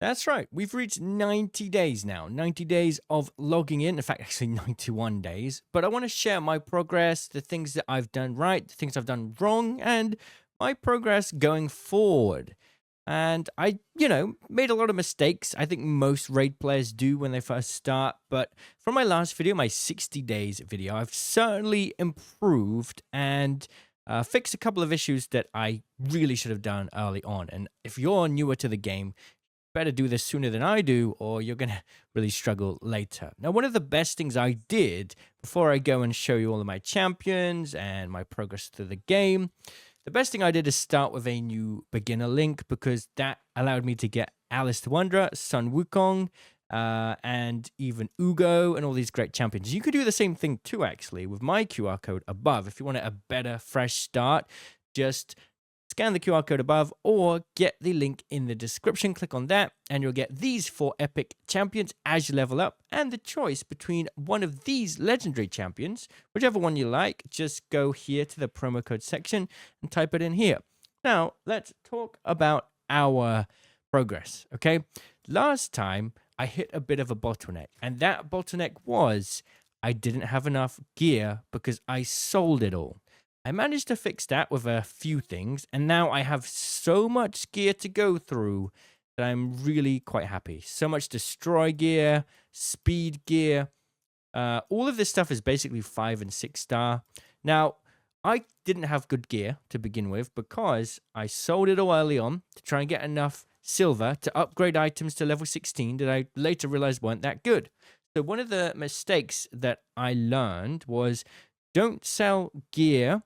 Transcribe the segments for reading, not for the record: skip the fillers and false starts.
That's right. We've reached 90 days now. 90 days of logging in. In fact, actually 91 days. But I want to share my progress, the things that I've done right, the things I've done wrong, and my progress going forward. And I, made a lot of mistakes. I think most raid players do when they first start. But from my last video, my 60 days video, I've certainly improved and fixed a couple of issues that I really should have done early on. And if you're newer to the game, better do this sooner than I do, or you're going to really struggle later. Now, one of the best things I did before I go and show you all of my champions and my progress through the game, the best thing I did is start with a new beginner link because that allowed me to get Alice the Wanderer, Sun Wukong, and even Uugo and all these great champions. You could do the same thing too, actually, with my QR code above. If you want a better, fresh start, just scan the QR code above or get the link in the description. Click on that and you'll get these 4 epic champions as you level up and the choice between one of these legendary champions, whichever one you like. Just go here to the promo code section and type it in here. Now, let's talk about our progress, okay? Last time, I hit a bit of a bottleneck, and that bottleneck was I didn't have enough gear because I sold it all. I managed to fix that with a few things, and now I have so much gear to go through that I'm really quite happy. So much destroy gear, speed gear. All of this stuff is basically 5 and 6 star. Now, I didn't have good gear to begin with because I sold it all early on to try and get enough silver to upgrade items to level 16 that I later realized weren't that good. So one of the mistakes that I learned was don't sell gear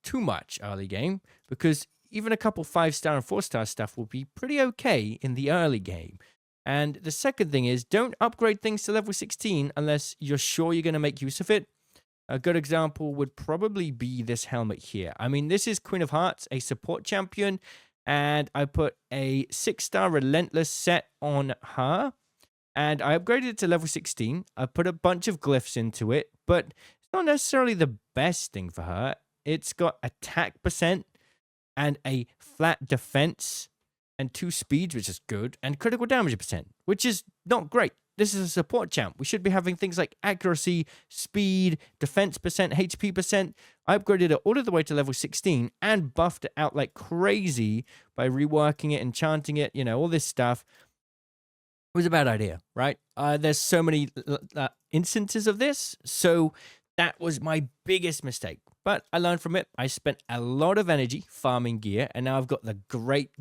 too much early game, because even a couple 5-star and 4-star stuff will be pretty okay in the early game. And the second thing is don't upgrade things to level 16 unless you're sure you're going to make use of it. A good example would probably be this helmet here. I mean, this is Queen of Hearts, a support champion, and I put a 6-star Relentless set on her, and I upgraded it to level 16. I put a bunch of glyphs into it, but it's not necessarily the best thing for her. It's got attack percent and a flat defense and 2 speeds, which is good, and critical damage percent, which is not great. This is a support champ. We should be having things like accuracy, speed, defense percent, HP percent. I upgraded it all the way to level 16 and buffed it out like crazy by reworking it, enchanting it, all this stuff. It was a bad idea, right? There's so many instances of this, so that was my biggest mistake. But I learned from it. I spent a lot of energy farming gear, and now I've got the great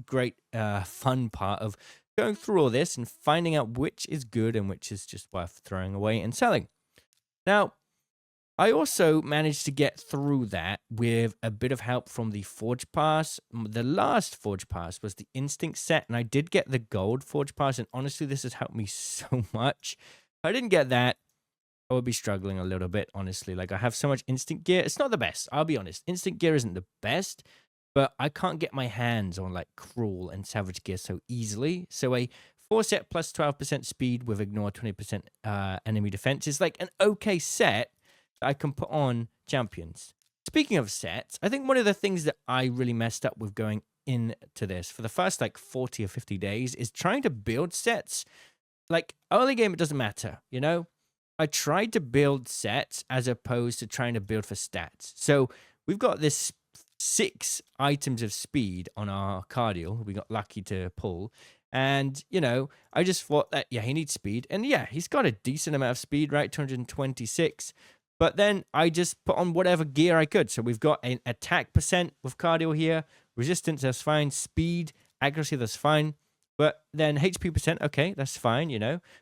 fun part of going through all this and finding out which is good and which is just worth throwing away and selling. Now, I also managed to get through that with a bit of help from the Forge Pass. The last Forge Pass was the Instinct set, and I did get the Gold Forge Pass, and honestly, this has helped me so much. If I didn't get that, I would be struggling a little bit, honestly. Like, I have so much instant gear. It's not the best, I'll be honest. Instant gear isn't the best, but I can't get my hands on, like, Cruel and Savage gear so easily. So a 4-set plus 12% speed with ignore 20% enemy defense is, like, an okay set that I can put on champions. Speaking of sets, I think one of the things that I really messed up with going into this for the first, like, 40 or 50 days is trying to build sets. Like, early game, it doesn't matter, I tried to build sets as opposed to trying to build for stats. So we've got this 6 items of speed on our cardial. We got lucky to pull. And, I just thought that, yeah, he needs speed. And yeah, he's got a decent amount of speed, right? 226. But then I just put on whatever gear I could. So we've got an attack percent with cardio here. Resistance, that's fine. Speed, accuracy, that's fine. But then HP percent, okay, that's fine,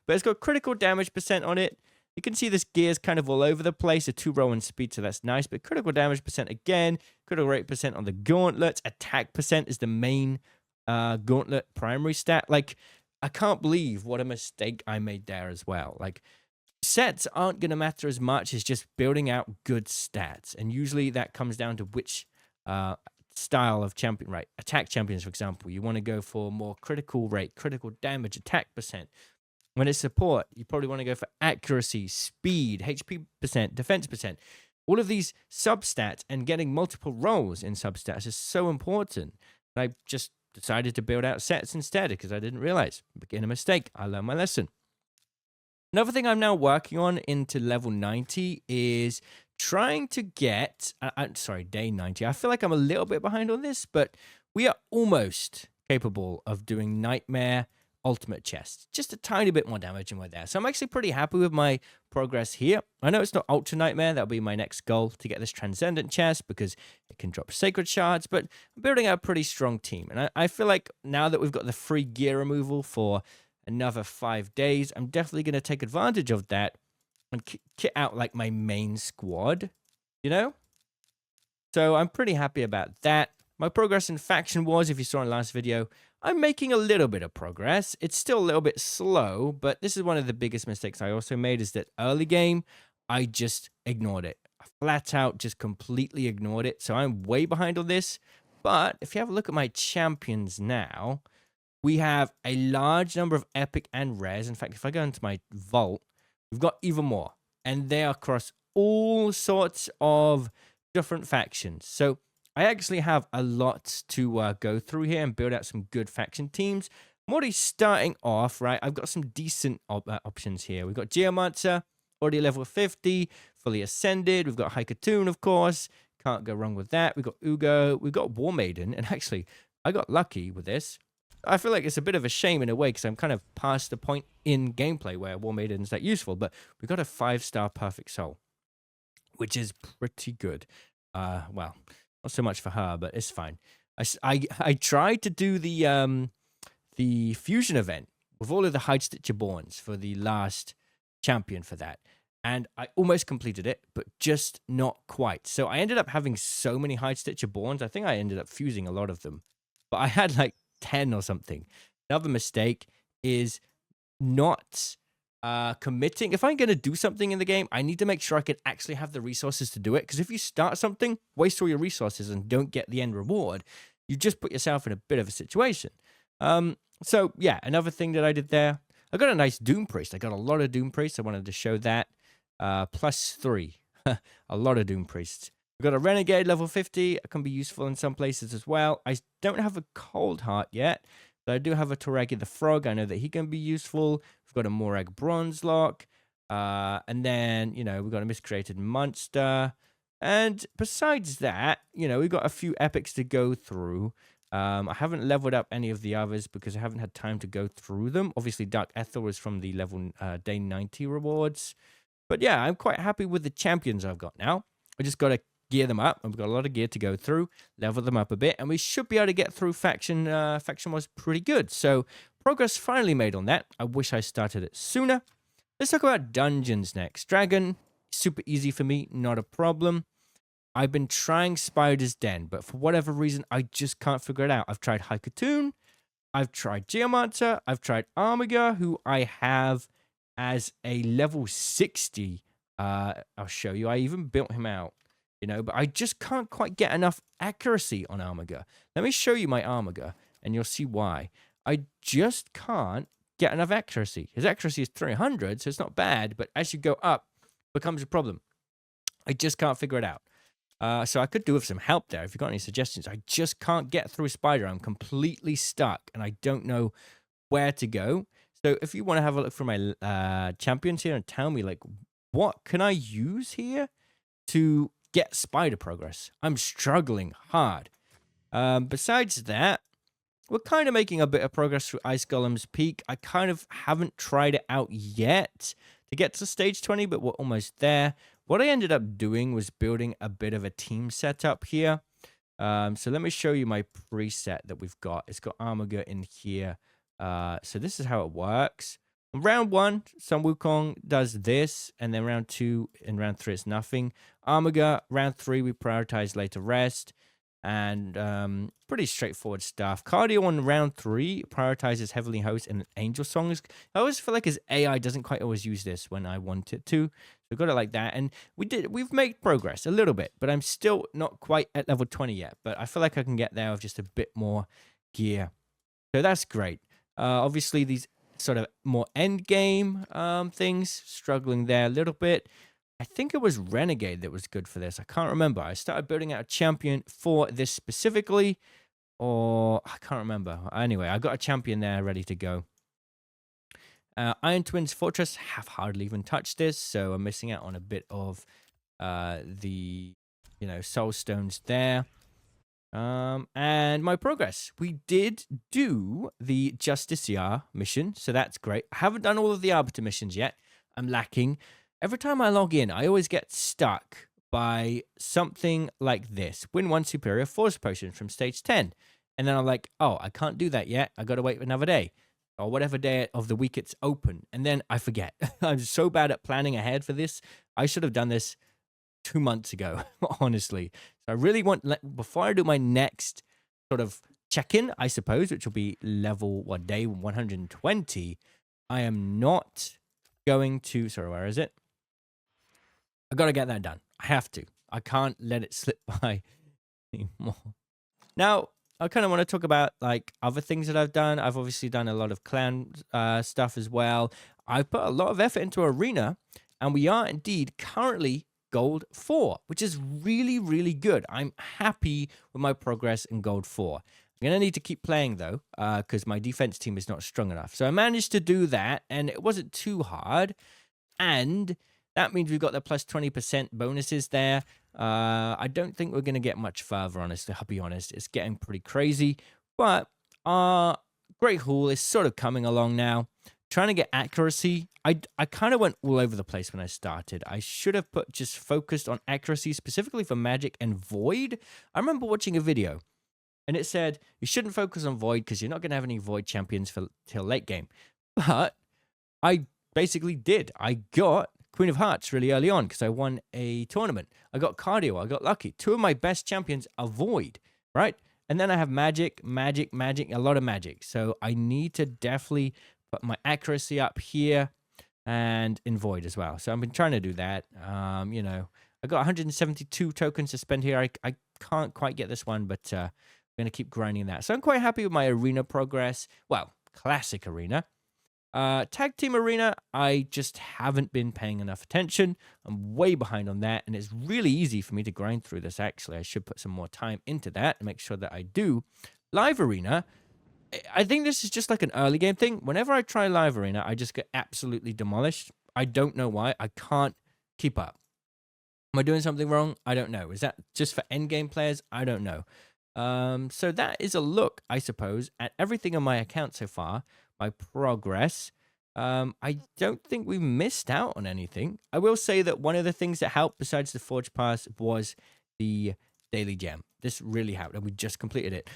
But it's got critical damage percent on it. You can see this gear's kind of all over the place, a 2-row and speed, so that's nice. But critical damage percent again, critical rate percent on the gauntlets, attack percent is the main gauntlet primary stat. Like, I can't believe what a mistake I made there as well. Like, sets aren't going to matter as much as just building out good stats. And usually that comes down to which style of champion, right? Attack champions, for example, you want to go for more critical rate, critical damage, attack percent. When it's support, you probably want to go for accuracy, speed, HP percent, defense percent. All of these substats and getting multiple roles in substats is so important. I just decided to build out sets instead because I didn't realize. Beginner mistake. I learned my lesson. Another thing I'm now working on into level 90 is trying to get, sorry, day 90. I feel like I'm a little bit behind on this, but we are almost capable of doing Nightmare Ultimate Chest. Just a tiny bit more damage and we're there. So I'm actually pretty happy with my progress here. I know it's not Ultra Nightmare. That'll be my next goal to get this Transcendent Chest because it can drop Sacred Shards, but I'm building out a pretty strong team. And I feel like now that we've got the free gear removal for another 5 days, I'm definitely going to take advantage of that and kit out like my main squad, you know? So I'm pretty happy about that. My progress in Faction Wars, if you saw in the last video, I'm making a little bit of progress. It's still a little bit slow, but this is one of the biggest mistakes I also made is that early game, I just ignored it. I flat out just completely ignored it. So I'm way behind on this. But if you have a look at my champions now, we have a large number of epic and rares. In fact, if I go into my vault, we've got even more. And they are across all sorts of different factions. So I actually have a lot to go through here and build out some good faction teams. I'm already starting off, right? I've got some decent options here. We've got Geomancer, already level 50, fully ascended. We've got Haikatoon, of course. Can't go wrong with that. We've got Uugo. We've got War Maiden. And actually, I got lucky with this. I feel like it's a bit of a shame in a way because I'm kind of past the point in gameplay where War Maiden's that useful. But we got a 5-star Perfect Soul, which is pretty good. Well, not so much for her, but it's fine. I tried to do the fusion event with all of the Hide Stitcher Borns for the last champion for that. And I almost completed it, but just not quite. So I ended up having so many Hide Stitcher Borns. I think I ended up fusing a lot of them. But I had like 10 or something. Another mistake is not committing. If I'm going to do something in the game, I need to make sure I can actually have the resources to do it. Because if you start something, waste all your resources and don't get the end reward, you just put yourself in a bit of a situation. So yeah, another thing that I did there, I got a nice Doom Priest. I got a lot of Doom Priests. I wanted to show that. +3. A lot of Doom Priests. We've got a Renegade level 50. It can be useful in some places as well. I don't have a Cold Heart yet, but I do have a Toragi the Frog. I know that he can be useful. We've got a Morag Bronze Lock. And then, you know, we've got a Miscreated Monster. And besides that, you know, we've got a few epics to go through. I haven't leveled up any of the others because I haven't had time to go through them. Obviously, Dark Ethel is from the level day 90 rewards. But yeah, I'm quite happy with the champions I've got now. I just got to gear them up. I've got a lot of gear to go through, level them up a bit, and we should be able to get through faction. Faction was pretty good. So progress finally made on that. I wish I started it sooner. Let's talk about dungeons next. Dragon, super easy for me, not a problem. I've been trying Spider's Den, but for whatever reason, I just can't figure it out. I've tried Haikatoon, I've tried Geomancer, I've tried Armiger, who I have as a level 60. I'll show you. I even built him out, you know, but I just can't quite get enough accuracy on Armiger. Let me show you my Armiger, and you'll see why. I just can't get enough accuracy. His accuracy is 300, so it's not bad, but as you go up, it becomes a problem. I just can't figure it out. So I could do with some help there if you've got any suggestions. I just can't get through Spider. I'm completely stuck, and I don't know where to go. So if you want to have a look for my champions here and tell me, like, what can I use here to get Spider progress? I'm struggling hard. Besides that, we're kind of making a bit of progress through Ice Golem's Peak. I kind of haven't tried it out yet to get to stage 20, but we're almost there. What I ended up doing was building a bit of a team setup here. So let me show you my preset that we've got. It's got Armiger in here. So this is how it works. On round 1, some Wukong does this, and then round 2 and round 3 it's nothing. Armiger, round 3 we prioritize later rest, and pretty straightforward stuff. Cardio on round 3 prioritizes heavily host and angel songs. I always feel like his AI doesn't quite always use this when I want it to. So we got it like that, and we've made progress a little bit, but I'm still not quite at level 20 yet. But I feel like I can get there with just a bit more gear. So that's great. Obviously, these sort of more end game things, struggling there a little bit. I think it was Renegade that was good for this. I can't remember. I started building out a champion for this specifically. or I can't remember. Anyway, I got a champion there ready to go. Iron Twins Fortress have hardly even touched this, so I'm missing out on a bit of the soul stones there. And my progress. We did do the Justiciar mission, so that's great. I haven't done all of the Arbiter missions yet. I'm lacking. Every time I log in, I always get stuck by something like this. Win 1 superior force potion from stage 10. And then I'm like, oh, I can't do that yet. I got to wait another day. Or whatever day of the week it's open. And then I forget. I'm so bad at planning ahead for this. I should have done this 2 months ago, honestly. So I really want, before I do my next sort of check-in, I suppose, which will be day 120, I am not going to, sorry, where is it? I got to get that done. I have to. I can't let it slip by anymore. Now, I kind of want to talk about like other things that I've done. I've obviously done a lot of clan stuff as well. I've put a lot of effort into Arena, and we are indeed currently Gold 4, which is really, really good. I'm happy with my progress in Gold 4. I'm going to need to keep playing, though, because my defense team is not strong enough. So I managed to do that, and it wasn't too hard. And that means we've got the plus 20% bonuses there. I don't think we're going to get much further, honestly. I'll be honest. It's getting pretty crazy. But Great Hall is sort of coming along now. Trying to get accuracy. I kind of went all over the place when I started. I should have just focused on accuracy, specifically for magic and void. I remember watching a video, and it said you shouldn't focus on void because you're not going to have any void champions till late game. But I basically did. I got Queen of Hearts really early on because I won a tournament. I got Cardio. I got Lucky. 2 of my best champions are void, right? And then I have magic, a lot of magic. So I need to definitely put my accuracy up here and in void as well. So I've been trying to do that. I got 172 tokens to spend here. I can't quite get this one, but I'm going to keep grinding that. So I'm quite happy with my arena progress. Well, classic arena. Tag team arena, I just haven't been paying enough attention. I'm way behind on that, and it's really easy for me to grind through this, actually. I should put some more time into that and make sure that I do. Live arena, I think this is just like an early game thing. Whenever I try live arena, I just get absolutely demolished. I don't know why. I can't keep up. Am I doing something wrong? I don't know. Is that just for end game players? I don't know. So that is a look, I suppose, at everything on my account so far. My progress. I don't think we missed out on anything. I will say that one of the things that helped besides the Forge Pass was the Daily Gem. This really helped, and we just completed it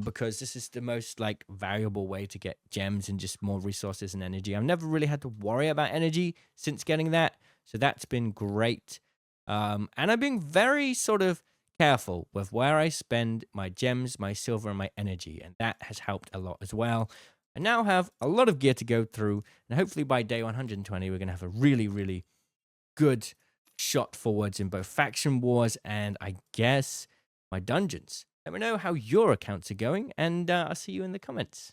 because this is the most like variable way to get gems and just more resources and energy. I've never really had to worry about energy since getting that, so that's been great. And I've been very sort of careful with where I spend my gems, my silver, and my energy, and that has helped a lot as well. I now have a lot of gear to go through, and hopefully by day 120, we're going to have a really, really good shot forwards in both faction wars and, I guess, my dungeons. Let me know how your accounts are going, and I'll see you in the comments.